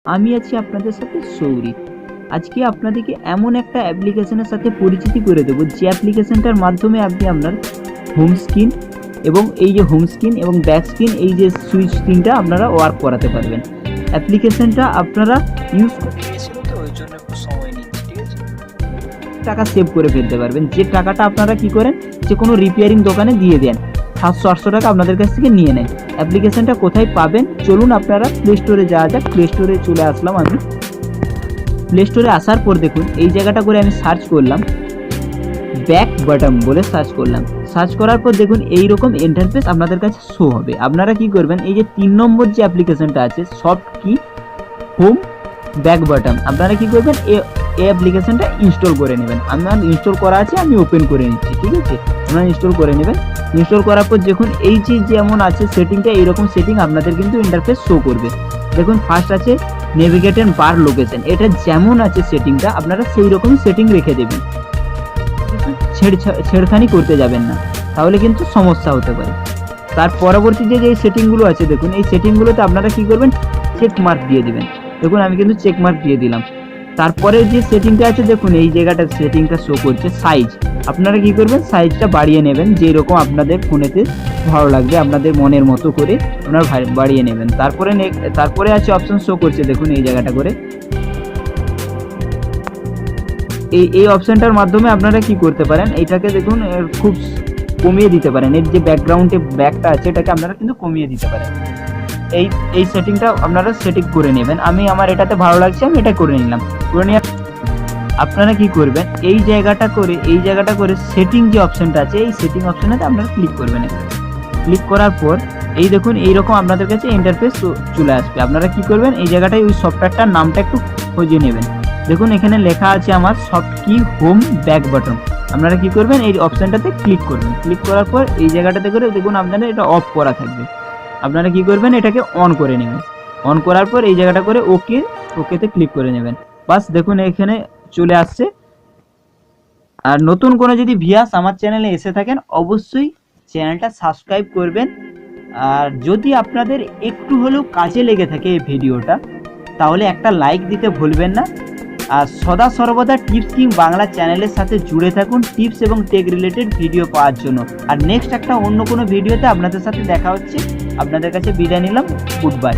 আমি আছি আপনাদের সাথে সৌরি। আজকে আপনাদেরকে এমন একটা অ্যাপ্লিকেশনের সাথে পরিচিতি করে দেবো, যে অ্যাপ্লিকেশনটার মাধ্যমে আপনি আপনার হোম স্ক্রিন এবং এই যে হোম স্ক্রিন এবং ব্যাক স্ক্রিন, এই যে সুইচ স্ক্রিনটা আপনারা ওয়ার্ক করাতে পারবেন। অ্যাপ্লিকেশনটা আপনারা ইউজ করতে তো ওই জন্য একটু সময় নিচ্ছে, ঠিক আছে। টাকা সেভ করে ফেলতে পারবেন, যে টাকাটা আপনারা কি করেন, যে কোনো রিপেয়ারিং দোকানে দিয়ে দেন, 700-800 টাকা আপনাদের কাছ থেকে নিয়ে নেয়। অ্যাপ্লিকেশনটা কোথায় পাবেন, চলুন আপনারা প্লে স্টোরে যাওয়া যাক। প্লে স্টোরে চলে আসলাম আমি। প্লে স্টোরে আসার পর দেখুন এই জায়গাটা করে আমি সার্চ করলাম, ব্যাক বাটন বলে সার্চ করলাম। সার্চ করার পর দেখুন এইরকম ইন্টারফেস আপনাদের কাছে শো হবে। আপনারা কি করবেন, এই যে 3 নম্বর যে অ্যাপ্লিকেশনটা আছে সফট কি হোম ব্যাক বাটন, আপনারা কি করবেন, এই অ্যাপ্লিকেশনটা ইনস্টল করে নেবেন। আমার ইনস্টল করা আছে, আমি ওপেন করে নিচ্ছি, ঠিক আছে। আপনারা ইনস্টল করে নেবেন। ইনস্টল করার পর দেখুন এই যে যেমন আছে সেটিংটা, এইরকম সেটিং আপনাদের কিন্তু ইন্টারফেস শো করবে। দেখুন ফার্স্ট আছে নেভিগেট এন্ড বার লোকেশন, এটা যেমন আছে সেটিংটা আপনারা সেই রকমই সেটিং রেখে দেবেন, ছেড়খানি করতে যাবেন না, তাহলে কিন্তু সমস্যা হতে পারে। তার পরবর্তী যে সেটিংগুলো আছে দেখুন, এই সেটিংগুলোতে আপনারা কি করবেন, চেক মার্ক দিয়ে দিবেন। দেখুন আমি কিন্তু চেক মার্ক দিয়ে দিলাম। তারপরে যে সেটিংটা আছে দেখুন এই জায়গাটা সেটিংটা শো করছে সাইজ, আপনারা কি করবেন, সাইজটা বাড়িয়ে নেবেন, যেরকম আপনাদের ফোনেতে ভালো লাগবে, আপনাদের মনের মতো করে আপনারা বাড়িয়ে নেবেন। তারপরে আছে অপশন শো করছে দেখুন এই জায়গাটা করে, এই অপশনটার মাধ্যমে আপনারা কি করতে পারেন, এইটাকে দেখুন খুব কমিয়ে দিতে পারেন। এর যে ব্যাকগ্রাউন্ডে ব্যাকটা আছে এটাকে আপনারা কিন্তু কমিয়ে দিতে পারেন। এই সেটিংটা আপনারা সেটিং করে নেবেন। আমি আমার এটাতে ভালো লাগছে, আমি এটা করে নিলাম। করে নিয়ে আপনারা কি করবেন, এই জায়গাটা করে সেটিং যে অপশনটা আছে, এই সেটিং অপশনটাতে আপনারা ক্লিক করবেন। ক্লিক করার পর এই দেখুন এইরকম আপনাদের কাছে ইন্টারফেস চলে আসবে। আপনারা কি করবেন, এই জায়গাটায় ওই সফটওয়্যারটার নামটা একটু খুঁজে নেবেন। দেখুন এখানে লেখা আছে আমার সফট কি হোম ব্যাক বাটন। আপনারা কি করবেন, এই অপশনটাতে ক্লিক করবেন। ক্লিক করার পর এই জায়গাটাতে করে দেখুন আপনাদের এটা অফ করা থাকবে। আপনারা কি করবেন, এটাকে অন করে নেবেন। অন করার পর এই জায়গাটা করে ওকেতে ক্লিক করে নেবেন। বাস দেখুন এখানে চলে আসছে। আর নতুন কোনো যদি ভিউয়ার্স আমার চ্যানেলে এসে থাকেন, অবশ্যই চ্যানেলটা সাবস্ক্রাইব করবেন। আর যদি আপনাদের একটু হলেও কাজে লেগে থাকে এই ভিডিওটা, তাহলে একটা লাইক দিতে ভুলবেন না। আর সদা সর্বদা টিপস কিং বাংলা চ্যানেলের সাথে জুড়ে থাকুন টিপস এবং টেক রিলেটেড ভিডিও পাওয়ার জন্য। আর নেক্সট একটা অন্য কোনো ভিডিওতে আপনাদের সাথে দেখা হচ্ছে। আপনাদের কাছে বিদায় নিলাম, গুড বাই।